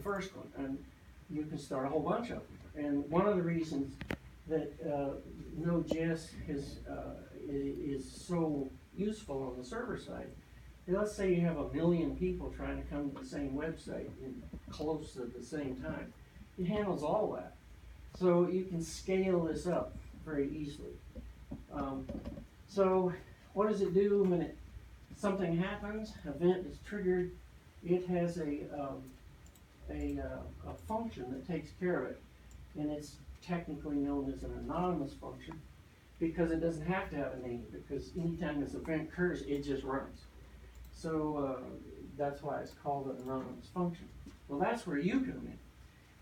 first one, and you can start a whole bunch of them. And one of the reasons that Node.js is so useful on the server side, let's say you have 1 million people trying to come to the same website in close at the same time. It handles all that. So you can scale this up very easily. So what does it do when something happens, event is triggered? It has a function that takes care of it. And it's technically known as an anonymous function because it doesn't have to have a name, because anytime this event occurs, it just runs. So that's why it's called an anonymous function. Well, that's where you come in,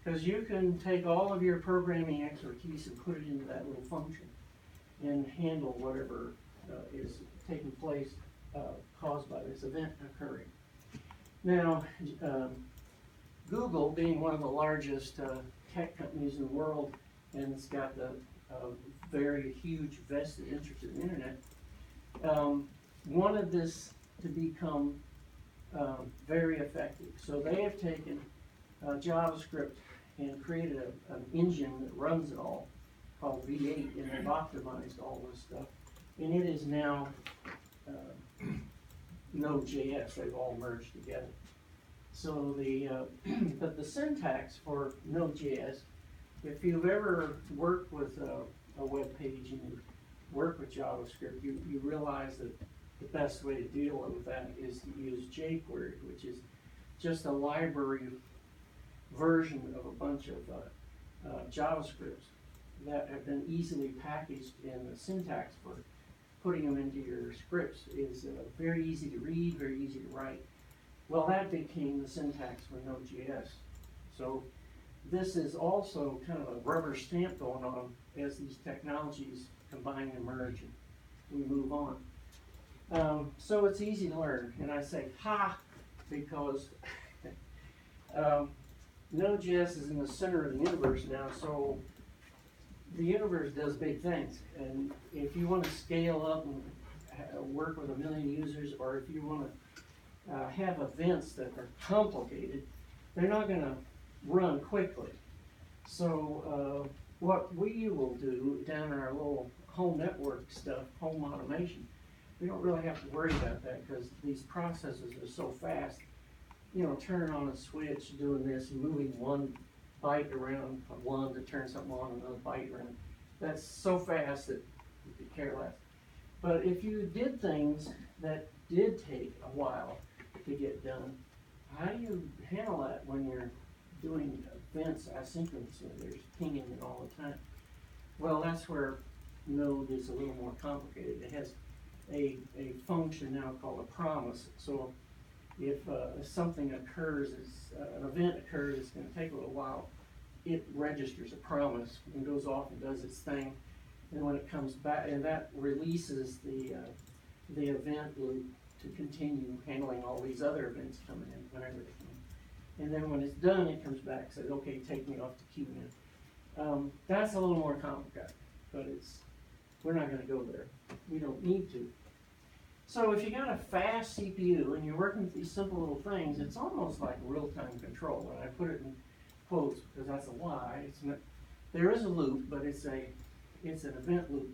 because you can take all of your programming expertise and put it into that little function and handle whatever is taking place caused by this event occurring. Now, Google, being one of the largest tech companies in the world, and it's got the very huge vested interest in the internet, wanted this to become very effective. So they have taken JavaScript and created an engine that runs it all, called V8, and they've optimized all this stuff. And it is now Node.js. They've all merged together. So but the syntax for Node.js, if you've ever worked with a web page and you work with JavaScript, you realize that the best way to deal with that is to use jQuery, which is just a library version of a bunch of JavaScripts that have been easily packaged, and the syntax for putting them into your scripts is very easy to read, very easy to write. Well, that became the syntax for Node.js. So this is also kind of a rubber stamp going on as these technologies combine and merge and we move on. So it's easy to learn, and I say ha because Node.js is in the center of the universe now, so the universe does big things, and if you want to scale up and work with 1 million users, or if you want to have events that are complicated, they're not going to run quickly. So what we will do down in our little home network stuff, home automation, we don't really have to worry about that because these processes are so fast. You know, turning on a switch, doing this, moving one byte around one to turn something on, another byte around. That's so fast that you could care less. But if you did things that did take a while to get done, how do you handle that when you're doing events asynchronously? There's pinging it all the time. Well, that's where Node is a little more complicated. It has a function now called a promise. So if something occurs, an event occurs, it's going to take a little while. It registers a promise and goes off and does its thing. And when it comes back, and that releases the event loop to continue handling all these other events coming in whenever they come. And then when it's done, it comes back and says, okay, take me off the queue now. That's a little more complicated, but we're not going to go there. We don't need to. So if you got a fast CPU and you're working with these simple little things, it's almost like real-time control. And I put it in quotes because that's a lie. There is a loop, but it's an event loop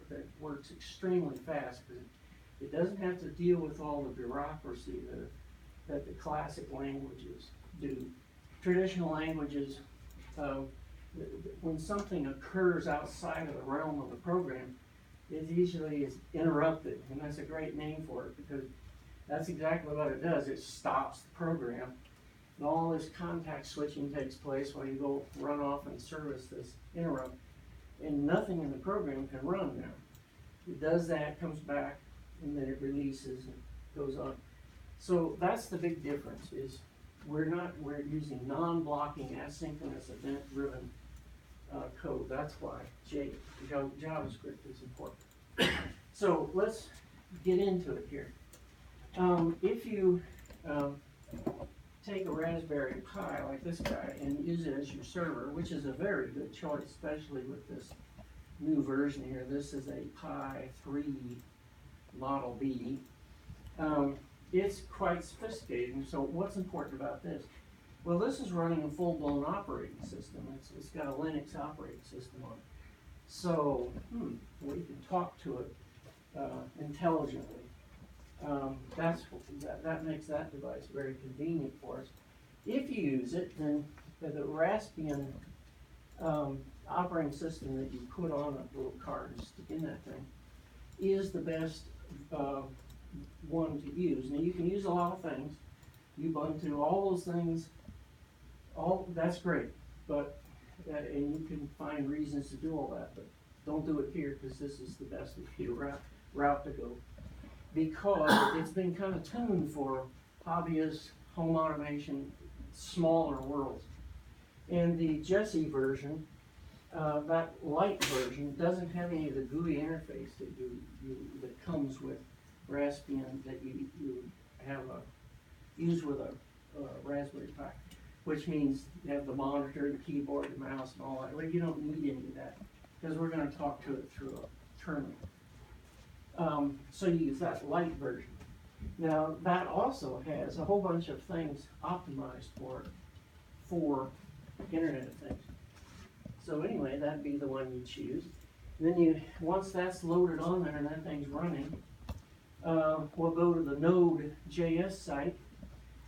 that works extremely fast because it doesn't have to deal with all the bureaucracy that the classic languages do. Traditional languages, when something occurs outside of the realm of the program, it usually is interrupted, and that's a great name for it because that's exactly what it does. It stops the program, and all this contact switching takes place while you go run off and service this interrupt, and nothing in the program can run now. It does that, comes back, and then it releases and goes on. So that's the big difference is we're using non-blocking asynchronous event-driven code. That's why JavaScript is important. So let's get into it here. If you take a Raspberry Pi like this guy and use it as your server, which is a very good choice, especially with this new version here. This is a Pi 3 Model B. It's quite sophisticated. And so what's important about this? Well, this is running a full-blown operating system. It's got a Linux operating system on it. So, we can talk to it intelligently. That makes that device very convenient for us. If you use it, then the Raspbian operating system that you put on a little card and stick in that thing is the best one to use. Now, you can use a lot of things. Ubuntu, all those things, that's great, but and you can find reasons to do all that, but don't do it here because this is the best route to go, because it's been kind of tuned for hobbyists, home automation, smaller worlds. And the Jesse version, that light version, doesn't have any of the GUI interface that comes with Raspbian that you have use with a Raspberry Pi, which means you have the monitor, the keyboard, the mouse, and all that. Well, you don't need any of that because we're going to talk to it through a terminal. So you use that light version. Now, that also has a whole bunch of things optimized for Internet of Things. So anyway, that'd be the one you choose. Then once that's loaded on there and that thing's running, we'll go to the Node.js site,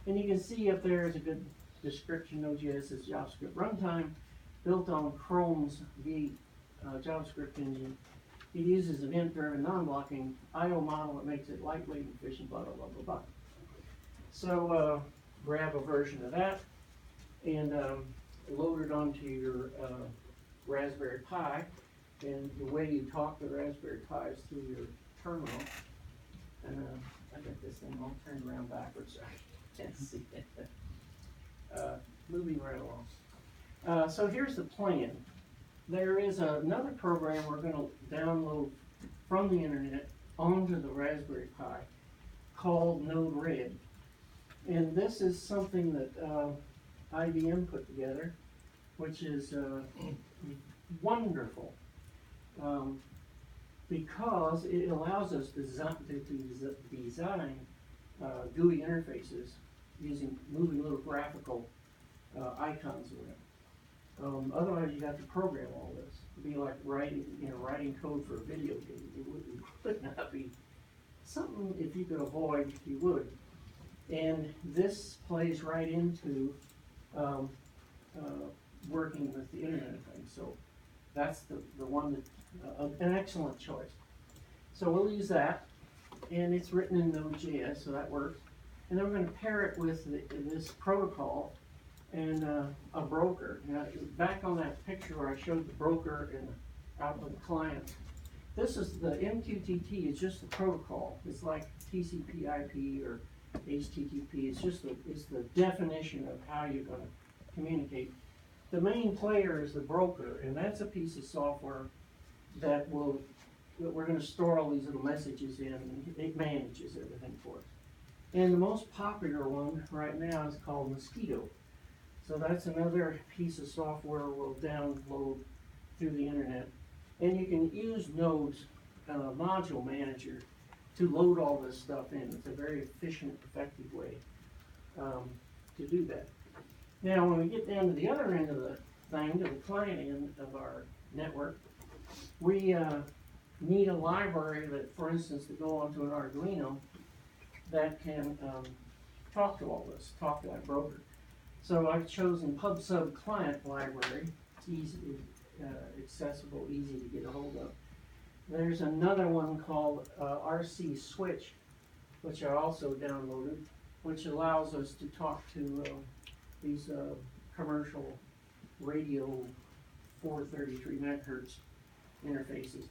and you can see up there is a good description. Node.js is JavaScript runtime built on Chrome's V JavaScript engine. It uses event-driven, non-blocking I/O model that makes it lightweight and efficient, blah, blah, blah, blah, blah. So grab a version of that and load it onto your Raspberry Pi. And the way you talk to the Raspberry Pi is through your terminal. And I got this thing all turned around backwards, so I can't see it. Moving right along. So here's the plan. There is another program we're going to download from the internet onto the Raspberry Pi called Node-RED. And this is something that IBM put together, which is wonderful because it allows us to design GUI interfaces using moving little graphical icons around. Otherwise, you have to program all this. It'd be like writing code for a video game. It would not be something, if you could avoid, you would. And this plays right into working with the Internet of Things. So that's the one that, an excellent choice. So we'll use that, and it's written in Node.js, so that works. And then we're going to pair it with this protocol and a broker. Now, back on that picture where I showed the broker and the output client, this is the MQTT. It's just the protocol. It's like TCP/IP or HTTP. It's the definition of how you're going to communicate. The main player is the broker, and that's a piece of software that we're going to store all these little messages in, and it manages everything for us. And the most popular one right now is called Mqtt. So that's another piece of software we'll download through the internet. And you can use Node's module manager to load all this stuff in. It's a very efficient, effective way to do that. Now, when we get down to the other end of the thing, to the client end of our network, we need a library that, for instance, to go onto an Arduino that can talk to all this, talk to that broker. So I've chosen PubSub Client Library. It's easy, accessible, easy to get a hold of. There's another one called RC Switch, which I also downloaded, which allows us to talk to these commercial radio 433 megahertz interfaces.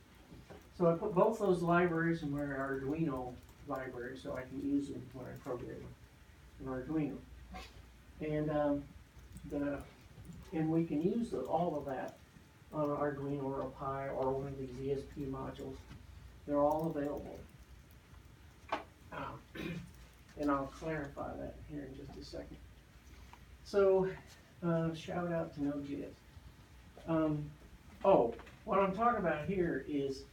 So I put both those libraries in my Arduino library so I can use them when I program an Arduino. And we can use all of that on an Arduino or a Pi or one of these ESP modules. They're all available. And I'll clarify that here in just a second. So, shout out to Node.js. What I'm talking about here is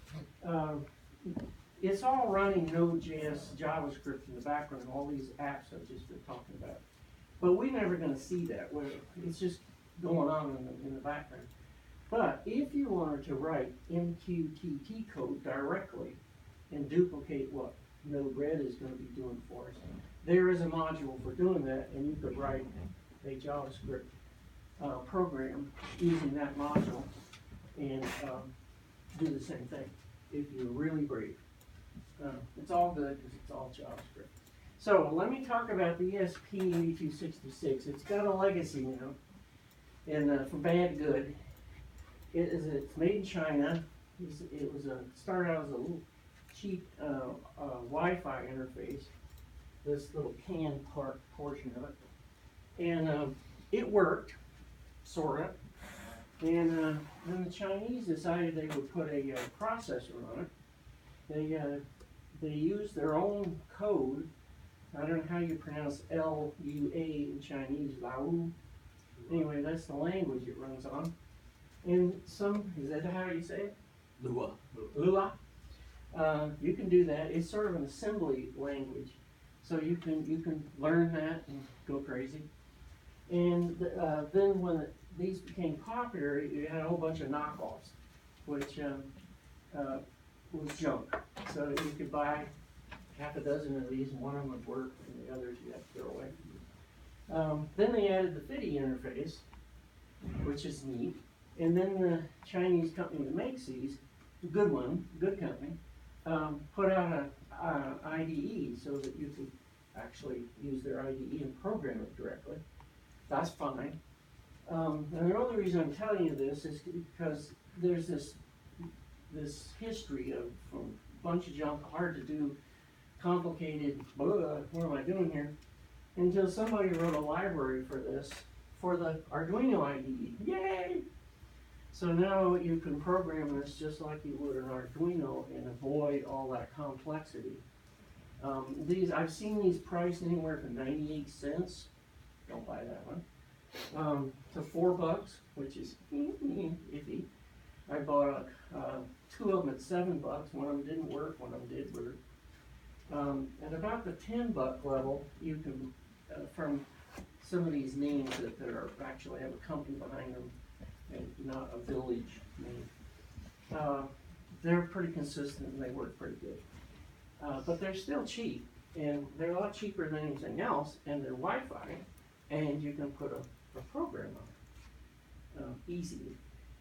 it's all running Node.js JavaScript in the background, all these apps I've just been talking about. But we're never gonna see that, it's just going on in the background. But if you wanted to write MQTT code directly and duplicate what Node-RED is gonna be doing for us, there is a module for doing that, and you could write a JavaScript program using that module and do the same thing if you're really brave. It's all good because it's all JavaScript. So let me talk about the ESP8266. It's got a legacy now, and from bad to good. It's made in China. It was started out as a little cheap Wi-Fi interface. This little can portion of it, and it worked, sorta. And then the Chinese decided they would put a processor on it. They used their own code. I don't know how you pronounce L-U-A in Chinese, Lao. Anyway, that's the language it runs on. And is that how you say it? Lua. Lua. You can do that. It's sort of an assembly language. So you can learn that and go crazy. And then when these became popular, you had a whole bunch of knockoffs, which was junk. So you could buy half a dozen of these, and one of them would work, and the others you have to throw away. Then they added the FIDI interface, which is neat. And then the Chinese company that makes these, a good company, put out an IDE so that you could actually use their IDE and program it directly. That's fine. And the only reason I'm telling you this is because there's this history of a bunch of junk, hard to do, complicated, what am I doing here? Until somebody wrote a library for this, for the Arduino IDE. Yay! So now you can program this just like you would an Arduino and avoid all that complexity. I've seen these priced anywhere from 98 cents, don't buy that one, to $4, which is iffy. I bought two of them at $7. One of them didn't work, one of them did work. At about the $10 level, you can, from some of these names that are actually have a company behind them and not a village name, they're pretty consistent and they work pretty good. But they're still cheap, and they're a lot cheaper than anything else, and they're Wi-Fi, and you can put a program on it easily.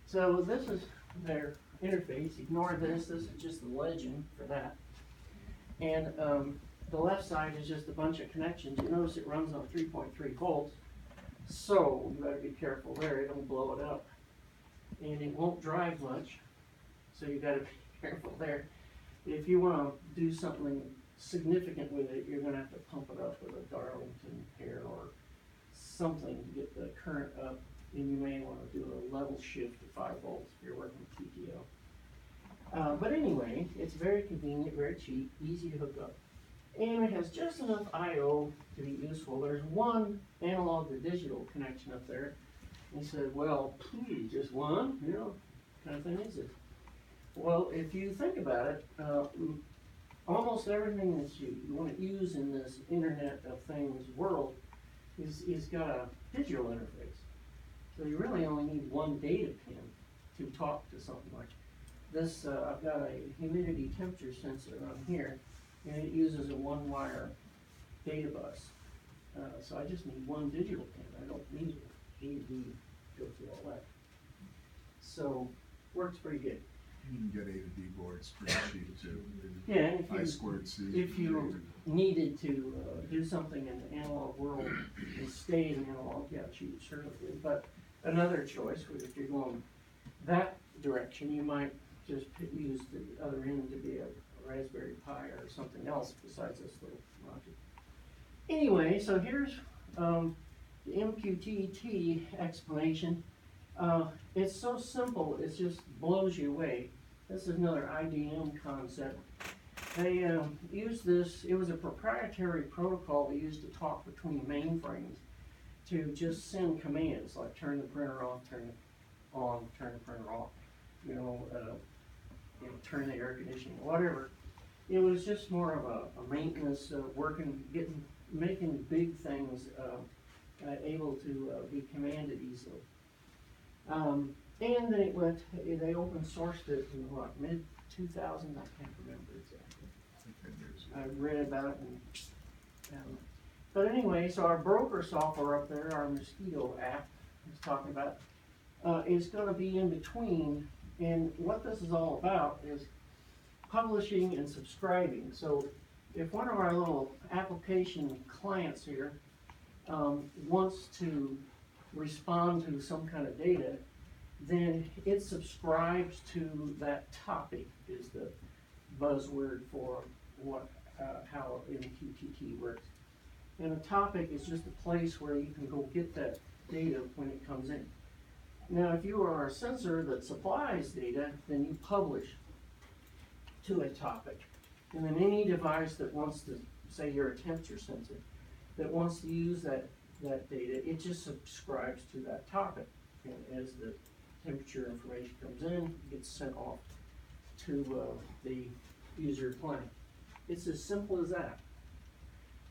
So this is their interface. Ignore this. This is just the legend for that. And the left side is just a bunch of connections. You notice it runs on 3.3 volts, so you better be careful there. It'll blow it up, and it won't drive much, so you got to be careful there. If you want to do something significant with it, you're going to have to pump it up with a Darlington pair or something to get the current up, and you may want to do a level shift to 5 volts if you're working with TTO. But anyway, it's very convenient, very cheap, easy to hook up, and it has just enough I/O to be useful. There's one analog to digital connection up there. And he said, well, please, just one? You know, what kind of thing is it? Well, if you think about it, almost everything that you want to use in this Internet of Things world is got a digital interface. So you really only need one data pin to talk to something like this. I've got a humidity temperature sensor on here, and it uses a one-wire data bus. So I just need one digital pin. I don't need A to B to go through all that. So works pretty good. You can get A to D boards pretty cheap too. Yeah, and if you needed to do something in the analog world and stay in analog, yeah, you certainly do. But another choice, if you're going that direction, you might just use the other end to be a Raspberry Pi or something else besides this little logic. Anyway, so here's the Mqtt explanation. It's so simple, it just blows you away. This is another IDM concept. They used this, it was a proprietary protocol they used to talk between mainframes to just send commands like turn the printer off, turn it on, turn the printer off, turn the air conditioning, whatever. It was just more of a maintenance, making big things able to be commanded easily. And they open sourced it in what, mid-2000, I can't remember exactly. Like 10 years ago. I read about it but anyway, so our broker software up there, our Mqtt app is talking about, is gonna be in between. And what this is all about is publishing and subscribing. So if one of our little application clients here wants to respond to some kind of data, then it subscribes to that topic is the buzzword for what how Mqtt works. And a topic is just a place where you can go get that data when it comes in. Now, if you are a sensor that supplies data, then you publish to a topic. And then any device that wants to, say you're a temperature sensor, that wants to use that data, it just subscribes to that topic. And as the temperature information comes in, it gets sent off to the user client. It's as simple as that.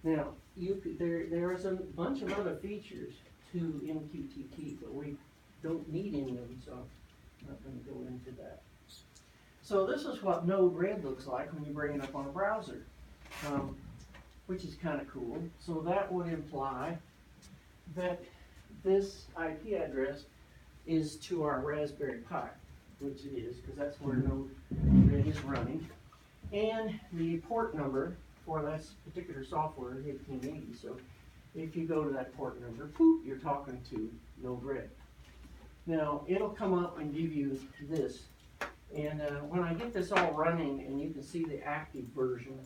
Now, there is a bunch of other features to Mqtt, but we don't need any of them, so I'm not going to go into that. So this is what Node-RED looks like when you bring it up on a browser, which is kind of cool. So that would imply that this IP address is to our Raspberry Pi, which it is, because that's where Node-RED is running. And the port number for this particular software is 1880. So if you go to that port number, poof, you're talking to Node-RED. Now, it'll come up and give you this. And when I get this all running, and you can see the active version,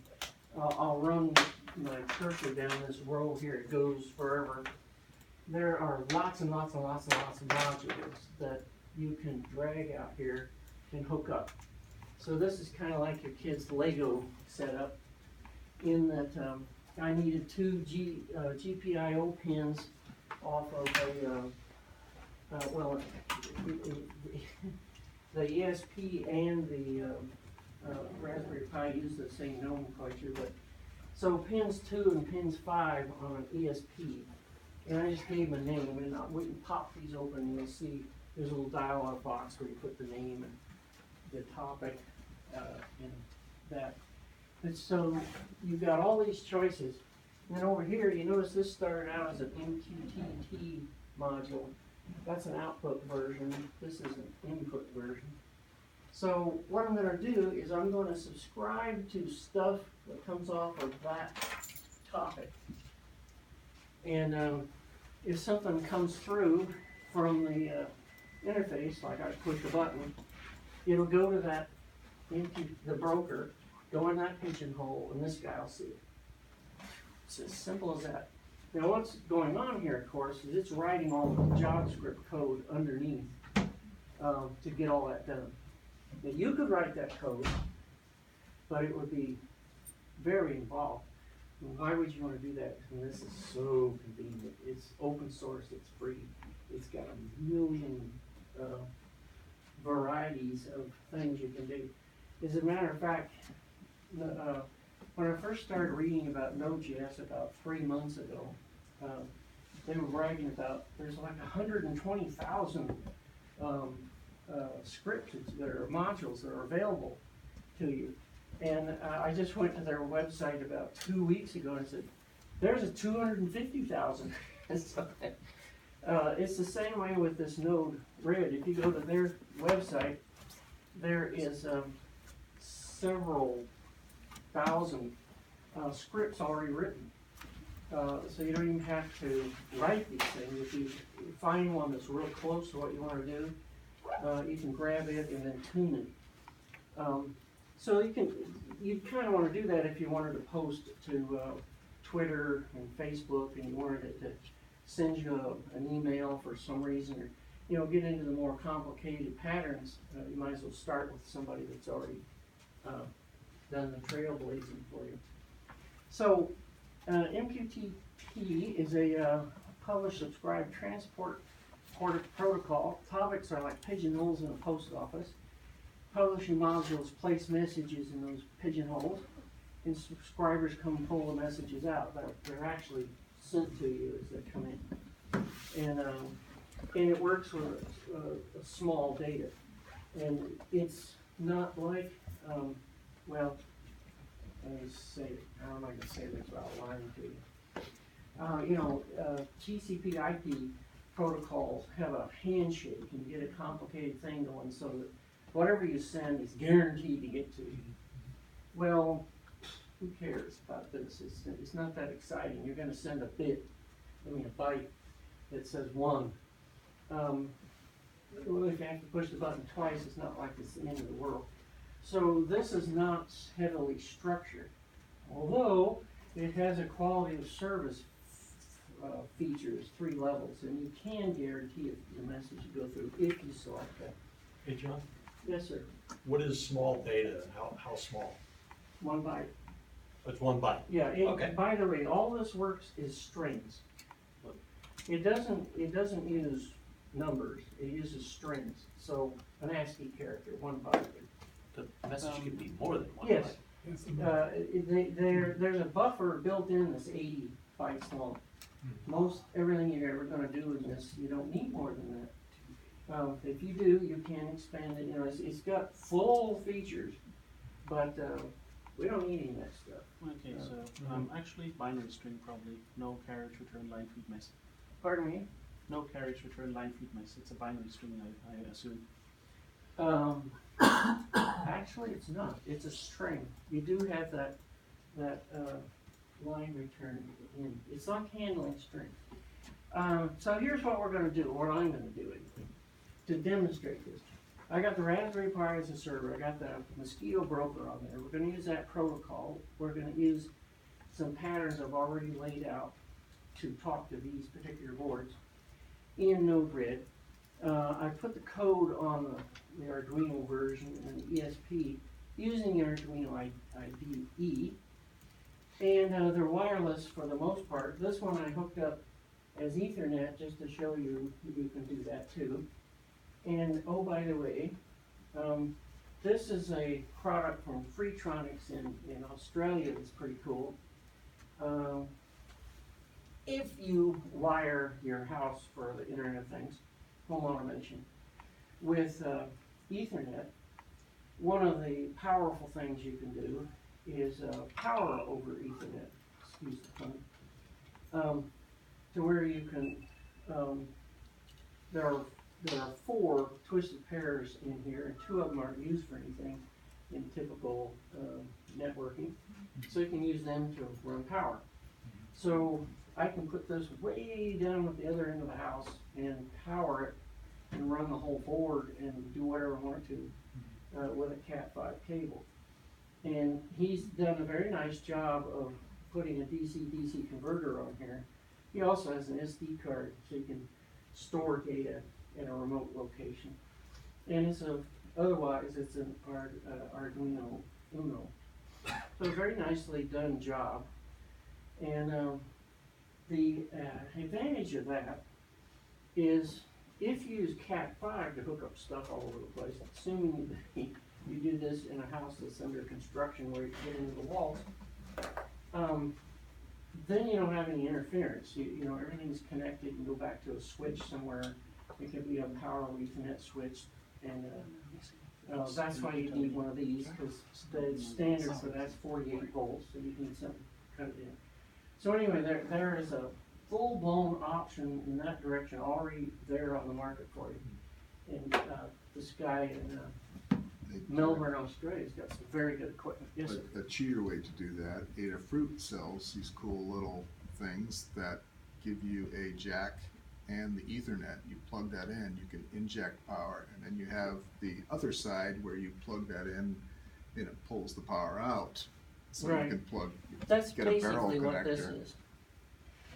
I'll run my cursor down this row here. It goes forever. There are lots and lots and lots and lots of modules that you can drag out here and hook up. So this is kind of like your kid's Lego setup, in that I needed two GPIO pins off of a, well, the ESP and the Raspberry Pi use the same nomenclature, but so pins 2 and pins 5 on an ESP, and I just gave them a name, and we can pop these open and you'll see there's a little dialog box where you put the name and the topic and that. And so you've got all these choices. And then over here, you notice this started out as an Mqtt module. That's an output version. This is an input version. So what I'm going to do is I'm going to subscribe to stuff that comes off of that topic. And if something comes through from the interface, like I push a button, it'll go to that the broker, go in that pigeonhole, and this guy will see it. It's as simple as that. Now what's going on here, of course, is it's writing all the JavaScript code underneath to get all that done. Now you could write that code, but it would be very involved. And why would you want to do that? And this is so convenient. It's open source, it's free. It's got a million varieties of things you can do. As a matter of fact, when I first started reading about Node.js about 3 months ago, they were bragging about there's like 120,000 scripts that are modules that are available to you. And I just went to their website about 2 weeks ago and said, there's a 250,000. So, it's the same way with this Node-RED. If you go to their website, there is several thousand scripts already written. So you don't even have to write these things. If you find one that's real close to what you want to do, you can grab it and then tune it. So you kind of want to do that if you wanted to post to Twitter and Facebook, and you wanted it to send you an email for some reason, or get into the more complicated patterns. You might as well start with somebody that's already done the trailblazing for you. So Mqtt is a publish, subscribe, transport protocol. Topics are like pigeonholes in a post office. Publishing modules place messages in those pigeonholes, and subscribers come and pull the messages out. They're actually sent to you as they come in. And it works with a small data. And it's not like, well, let me say it, how am I gonna say this without lying to you? TCP IP protocols have a handshake and get a complicated thing going so that whatever you send is guaranteed to get to you. Well, who cares about this? It's not that exciting. You're gonna send a byte that says 1. Well, if you have to push the button twice, it's not like it's the end of the world. So this is not heavily structured, although it has a quality of service features, 3 levels, and you can guarantee if the message will go through if you select that. Hey, John, Yes, sir. what is small data and how small? 1 byte. It's 1 byte. Yeah, Okay. by the way, all this works is strings. It doesn't use numbers, it uses strings. So an ASCII character, 1 byte. The message could be more than one. Yes. byte. There's a buffer built in that's 80 bytes long. Most everything you're ever gonna do in this, you don't need more than that. If you do, you can expand it, it's got full features, but, we don't need any of that stuff. Okay, so, actually binary string probably, no carriage return line feed mess. Pardon me? No carriage return line feed mess, it's a binary string, I assume. Actually, it's not, it's a string. You do have that line return in, it's like handling string. So here's what we're gonna do, what I'm gonna do anyway, to demonstrate this. I got the Raspberry Pi as a server, I got the Mqtt broker on there, we're gonna use that protocol, we're gonna use some patterns I've already laid out to talk to these particular boards in Node-RED. I put the code on the Arduino version and the ESP using the Arduino IDE. And they're wireless for the most part. This one I hooked up as Ethernet just to show you can do that too. And oh, by the way, this is a product from Freetronics in Australia that's pretty cool. If you wire your house for the Internet of Things, home automation, with Ethernet, one of the powerful things you can do is power over Ethernet, excuse the pun, to where you can, there are 4 twisted pairs in here, and 2 of them aren't used for anything in typical networking, so you can use them to run power. So I can put this way down at the other end of the house and power it and run the whole board and do whatever I want to with a Cat5 cable. And he's done a very nice job of putting a DC-DC converter on here. He also has an SD card so you can store data in a remote location. And otherwise it's an Arduino Uno. So a very nicely done job. And the advantage of that is if you use Cat5 to hook up stuff all over the place, assuming you do this in a house that's under construction where you get into the walls, then you don't have any interference. You know, everything's connected. You go back to a switch somewhere. It could be a power Ethernet switch, and that's why you need one of these, because the standard for that's 48 volts, so you need something to cut it in. So anyway, there is a full-blown option in that direction already there on the market for you. And this guy in Melbourne, Australia's got some very good equipment. Yes, sir. But a cheater way to do that, Adafruit sells these cool little things that give you a jack and the Ethernet. You plug that in, you can inject power, and then you have the other side where you plug that in and it pulls the power out. So Right. you can plug, That's get a barrel basically what this connector. is.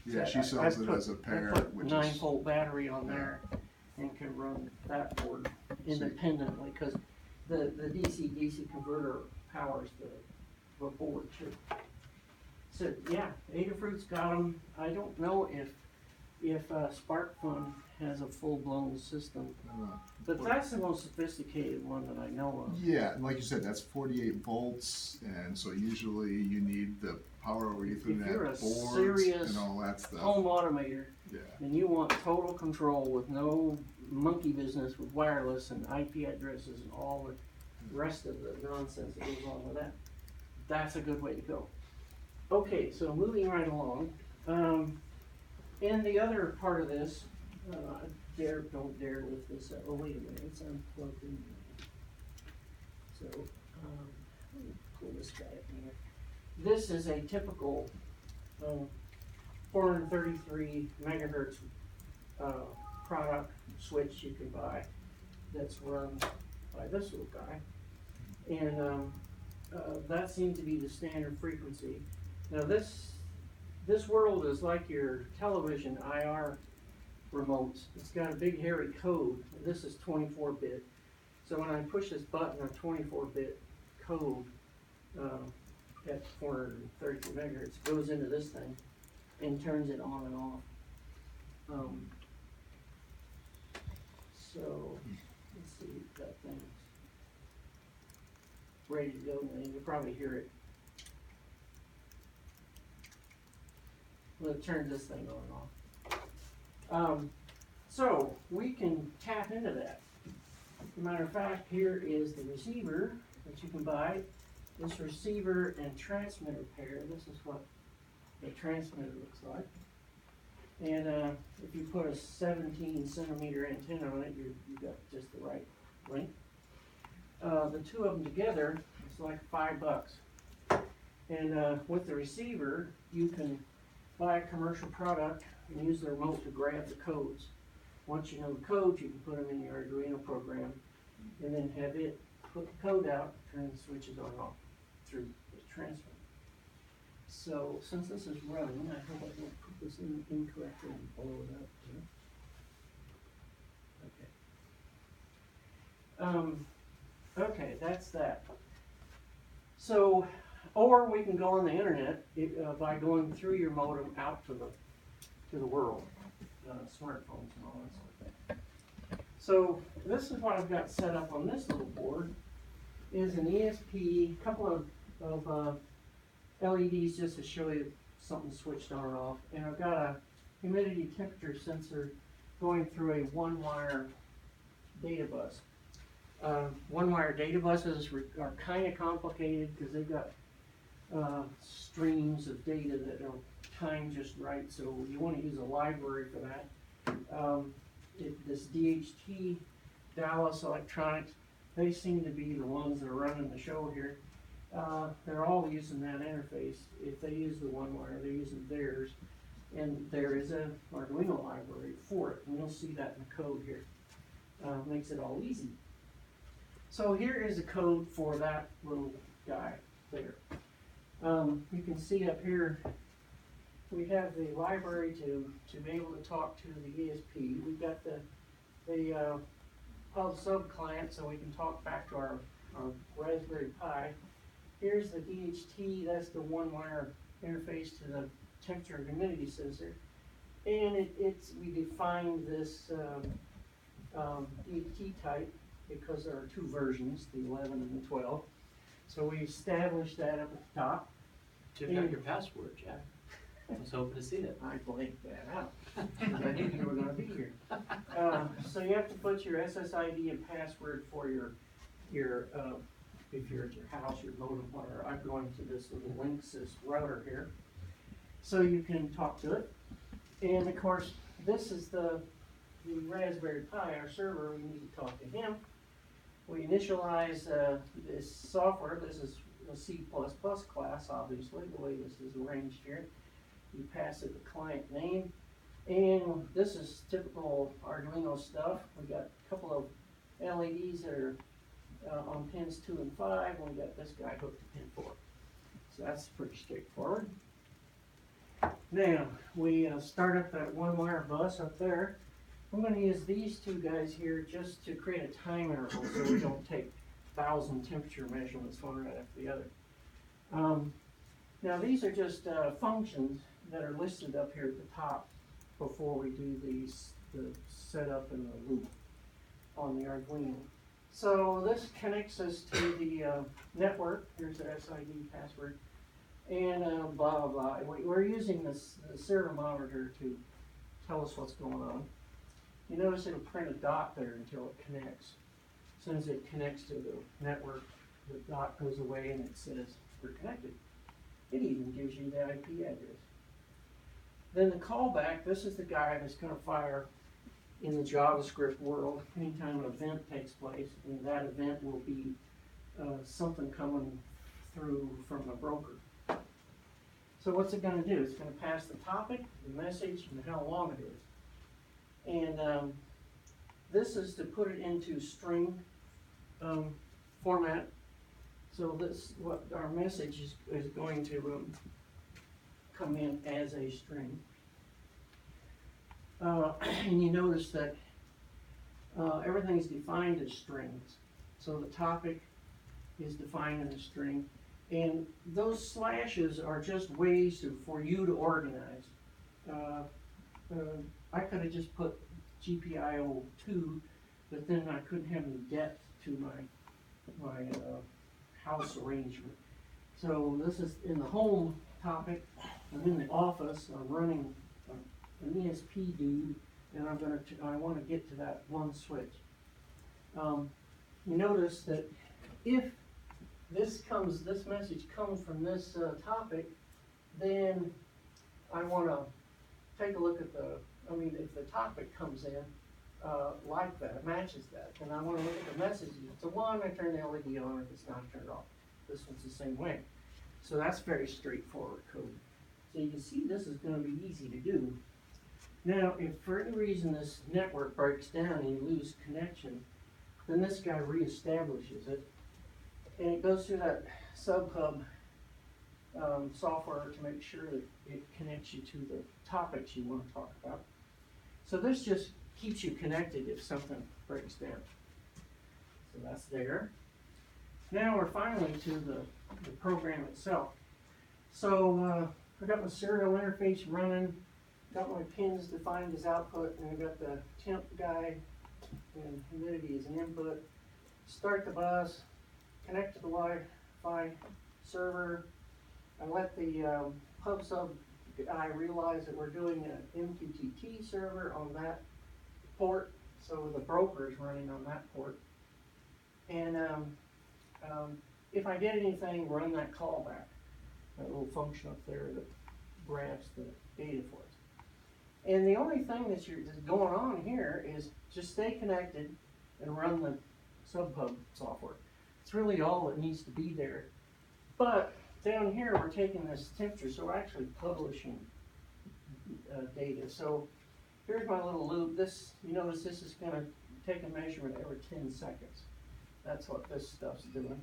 Yeah, she I sells it put- as a pair, I put which 9-volt battery on there and can run that board independently, because the DC-DC converter powers the board too. So yeah, Adafruit's got them. I don't know if SparkFun has a full-blown system, but that's the most sophisticated one that I know of. yeah, and like you said, that's 48 volts, and so usually you need the power over you're a Ethernet boards serious and all that stuff. Home automator, Yeah, and you want total control with no monkey business with wireless and IP addresses and all the rest of the nonsense that goes on with that, that's a good way to go. Okay, so moving right along, and the other part of this, don't dare lift this up, oh wait a minute, it's unplugged in there. So, let me pull this guy up here. This is a typical, 433 megahertz, product switch you can buy that's run by this little guy. And, that seems to be the standard frequency. Now this world is like your television IR remotes. It's got a big hairy code. This is 24-bit. So when I push this button, a 24-bit code at 432 megahertz goes into this thing and turns it on and off. So let's see, that thing's ready to go, and you can probably hear it. Well, it turns this thing on and off. So we can tap into that. As a matter of fact, here is the receiver that you can buy. This receiver and transmitter pair, this is what the transmitter looks like. And if you put a 17 centimeter antenna on it, you've got just the right length. The two of them together, it's like $5. And with the receiver, you can buy a commercial product and use the remote to grab the codes. Once you know the codes, you can put them in your Arduino program and then have it put the code out, turn the switches on and off through the transmitter. So since this is running, I hope I don't put this in incorrectly and blow it up. Okay. Okay, that's that. So, or we can go on the internet by going through your modem out to the world, smartphones and all that sort of thing. So this is what I've got set up on this little board. Is an ESP, couple of LEDs just to show you something switched on or off, and I've got a humidity temperature sensor going through a one-wire data bus. One-wire data buses are kind of complicated because they've got streams of data that are timed just right, so you want to use a library for that. This DHT, Dallas Electronics, they seem to be the ones that are running the show here. They're all using that interface. If they use the one wire, they're using theirs. And there is an Arduino library for it, and you'll see that in the code here. Makes it all easy. So here is the code for that little guy there. You can see up here, we have the library to be able to talk to the ESP. We've got the pub sub client, so we can talk back to our Raspberry Pi. Here's the DHT, that's the one wire interface to the temperature and humidity sensor. And we defined this DHT type because there are two versions, the 11 and the 12. So we established that up at the top. Check out your password, Jack. I was hoping to see that. I blanked that out, because I knew you were gonna be here. So you have to put your SSID and password for your if you're at your house, your modem, whatever. I'm going to this little Linksys router here. So you can talk to it. And of course, this is the Raspberry Pi, our server. We need to talk to him. We initialize this software. This is a C++ class, obviously, the way this is arranged here. You pass it the client name. And this is typical Arduino stuff. We've got a couple of LEDs that are on pins 2 and 5, and we got this guy hooked to pin 4. So that's pretty straightforward. Now, we start up that one wire bus up there. I'm going to use these two guys here just to create a time interval so we don't take 1,000 temperature measurements one right after the other. Now these are just functions that are listed up here at the top before we do the setup and the loop on the Arduino. So this connects us to the network. Here's the SID password, and blah blah blah. We're using the servo monitor to tell us what's going on. You notice it'll print a dot there until it connects. As soon as it connects to the network, the dot goes away and it says we're connected. It even gives you the IP address. Then the callback, this is the guy that's gonna fire in the JavaScript world anytime an event takes place, and that event will be something coming through from a broker. So what's it gonna do? It's gonna pass the topic, the message, and how long it is. And this is to put it into string format. So this, what our message is going to come in as a string. And you notice that everything is defined as strings. So the topic is defined in a string. And those slashes are just ways for you to organize. I could have just put GPIO2, but then I couldn't have any depth to my house arrangement. So this is in the home topic. I'm in the office. I'm running an ESP dude, and I want to get to that one switch. You notice that if this message comes from this topic, then I want to take a look at if the topic comes in like that, matches that, then I want to look at the messages. If it's a 1, I turn the LED on. If it's not, I turn it off. This one's the same way. So that's very straightforward code. So you can see this is going to be easy to do. Now, if for any reason this network breaks down and you lose connection, then this guy reestablishes it. And it goes through that sub-hub software to make sure that it connects you to the topics you want to talk about. So this just keeps you connected if something breaks down. So that's there. Now we're finally to the program itself. So I got my serial interface running, got my pins defined as output, and I got the temp guy and humidity as an input. Start the bus, connect to the Wi-Fi server. I let the pub sub guy realize that we're doing an MQTT server on that port, so the broker is running on that port. And if I get anything, run that callback, that little function up there that grabs the data for us. And the only thing that's going on here is just stay connected and run the sub-hub software. It's really all that needs to be there. But down here, we're taking this temperature, so we're actually publishing data. So here's my little loop. You notice this is going to take a measurement every 10 seconds. That's what this stuff's doing.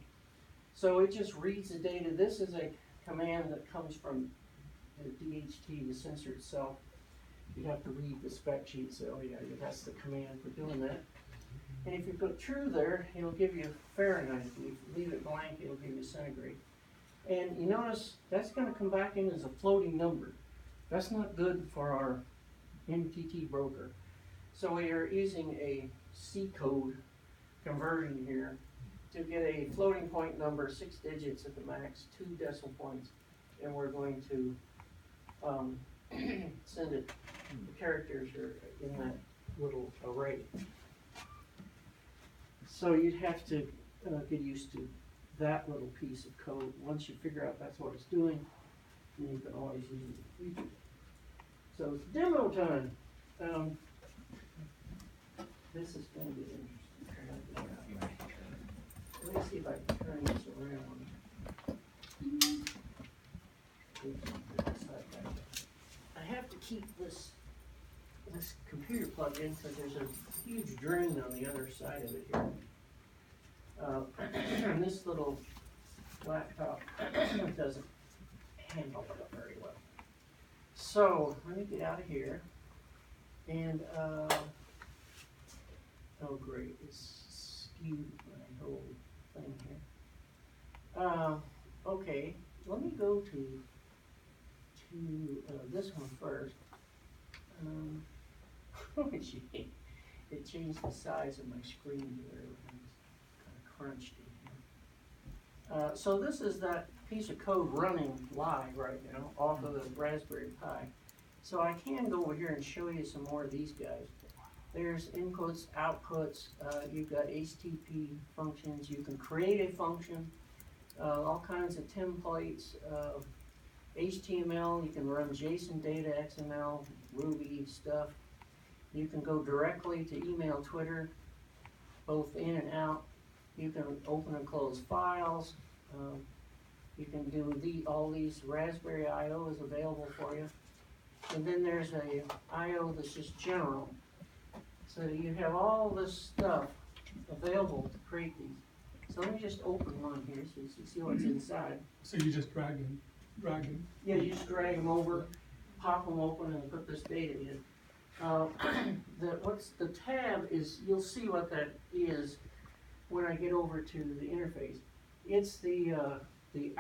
So it just reads the data. This is a command that comes from the DHT, the sensor itself. You have to read the spec sheet, so yeah, that's the command for doing that. And if you put true there, it'll give you Fahrenheit. If you leave it blank, it'll give you centigrade. And you notice that's going to come back in as a floating number. That's not good for our MTT broker. So we are using a C code conversion here to get a floating point number, 6 digits at the max, 2 decimal points, and we're going to send it. The characters are in that little array. So you'd have to get used to that little piece of code. Once you figure out that's what it's doing, then you can always use it in the future. So it's demo time. This is going to be interesting. Let me see if I can turn this around. I have to keep this computer plugged in because there's a huge drain on the other side of it here. And this little laptop doesn't handle it up very well. So let me get out of here. And oh great, it's skewed my whole thing here. Okay, let me go to this one first. It changed the size of my screen to where everything's kind of crunched in here. So this is that piece of code running live right now off of the Raspberry Pi. So I can go over here and show you some more of these guys. There's inputs, outputs, you've got HTTP functions, you can create a function, all kinds of templates, HTML, you can run JSON data, XML, Ruby stuff. You can go directly to email, Twitter, both in and out. You can open and close files. You can do all these Raspberry I/O is available for you. And then there's a I/O that's just general. So you have all this stuff available to create these. So let me just open one here so you can see what's inside. So you just drag them. Yeah, you just drag them over, pop them open, and put this data in. The tab is, you'll see what that is when I get over to the interface. It's the